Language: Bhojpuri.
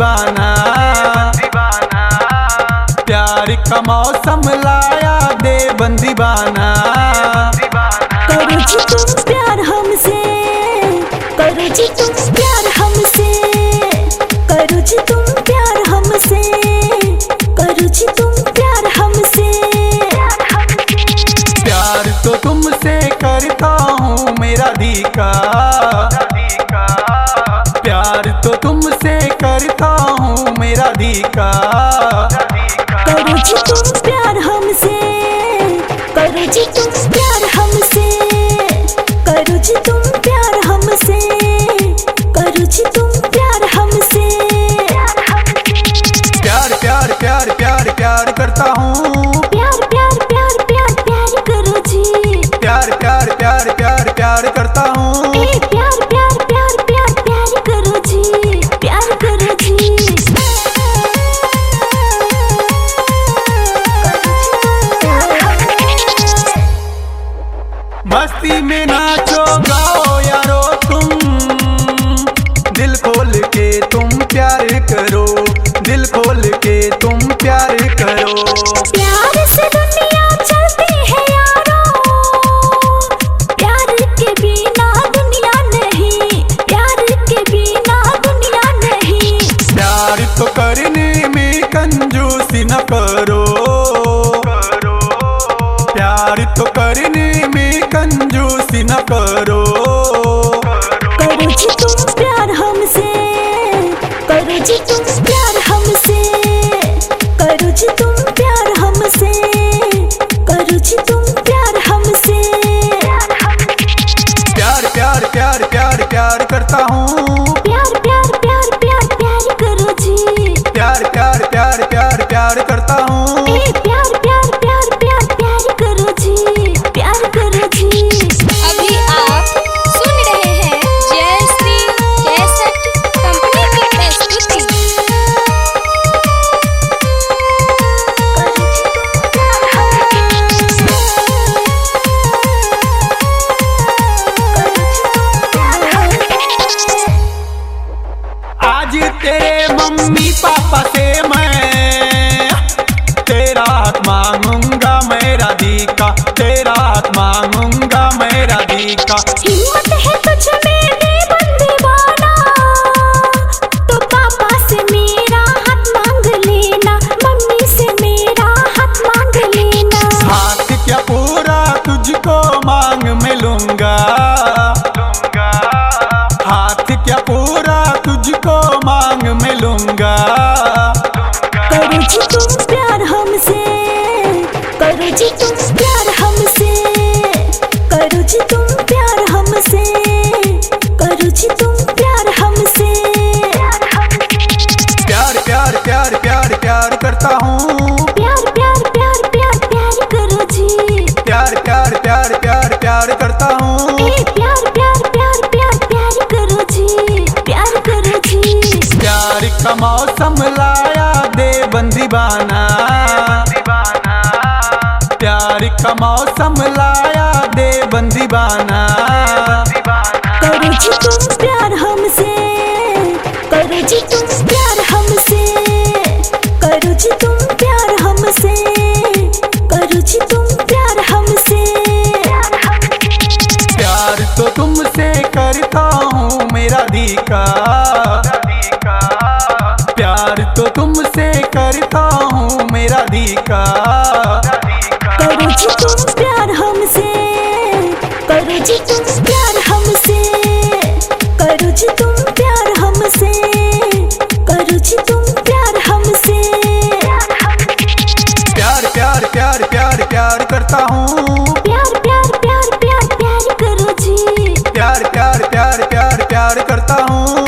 दीवाना। प्यार का मौसम लाया दे बंदीवाना। करो जी तुम प्यार हमसे, करो जी तुम प्यार हमसे, करो जी तुम प्यार हमसे, करो जी तुम प्यार हमसे। प्यार तो तुमसे करता हूँ मेरा अधिकार। प्यार तो तुमसे करता हूँ मेरा अधिकार। करो जी तुम प्यार हमसे, करो जी तुम प्यार हमसे, करो जी तुम प्यार हमसे, करो जी तुम प्यार हमसे। प्यार प्यार प्यार प्यार प्यार करता हूँ। प्यार प्यार प्यार प्यार प्यार करो जी। प्यार प्यार प्यार प्यार प्यार करता हूँ। प्यार प्यार प्यार प्यार प्यार करो जी, प्यार करो जी। मस्ती में नाचो गाओ यारो तुम, दिल खोल के तुम प्यार करो, दिल खोल के तुम प्यार करो। प्यार से दुनिया चलती है यारो, प्यार के बिना दुनिया नहीं, प्यार के बिना दुनिया नहीं। प्यार तो करने में कंजूसी न करो, प्यार तो करने में कंजूसी न करो। करो जी तुम प्यार हमसे, करो जी तुम प्यार हमसे, करो जी तुम प्यार हमसे, करो जी तुम प्यार हमसे। प्यार प्यार प्यार प्यार प्यार करता हूँ। प्यार प्यार प्यार प्यार प्यार करो जी। प्यार प्यार प्यार प्यार प्यार करता हूँ। प्यार प्यार प्यार प्यार प्यार करो जी, प्यार करो जी। अभी आप सुन रहे हैं जयश्री कैसेट कंपनी की प्रस्तुति। आज तेरे मम्मी पापा से मैं तेरा हाथ मांगूंगा मैं राधिका, तेरा हाथ मांगूंगा मैं राधिका। हिम्मत है तुझ में रे बंदीवाना, तो पापा से मेरा हाथ मांग लेना, मम्मी से मेरा हाथ मांग लेना। हाथ क्या पूरा तुझको मांग में लूंगा, हाथ क्या पूरा तुझको मांग में लूंगा। करो जी तुम प्यार हमसे, करो जी तुम प्यार हमसे, करो जी तुम प्यार हमसे, करो जी तुम प्यार हमसे। प्यार प्यार प्यार प्यार प्यार करता हूँ। प्यार प्यार प्यार प्यार प्यार करो जी। प्यार प्यार प्यार प्यार प्यार करता हूँ। प्यार प्यार प्यार प्यार प्यार करो जी, प्यार करो जी। प्यार का मौसम लाया दे बंदीवाना। प्यार का मौसम लाया दे बंदीवाना। करो जी तुम प्यार हमसे, करो जी तुम प्यार हमसे, करो जी तुम प्यार हमसे, करो जी तुम प्यार हमसे। प्यार तो तुमसे करता हूँ मेरा अधिकार। प्यार तो तुमसे करता हूँ मेरा अधिकार। करो जी तुम प्यार हमसे, करो जी तुम प्यार हमसे, करो जी तुम प्यार हमसे, करो जी तुम प्यार हमसे। प्यार प्यार प्यार प्यार प्यार करता हूँ। प्यार प्यार प्यार प्यार प्यार करो जी। प्यार प्यार प्यार प्यार प्यार करता हूँ।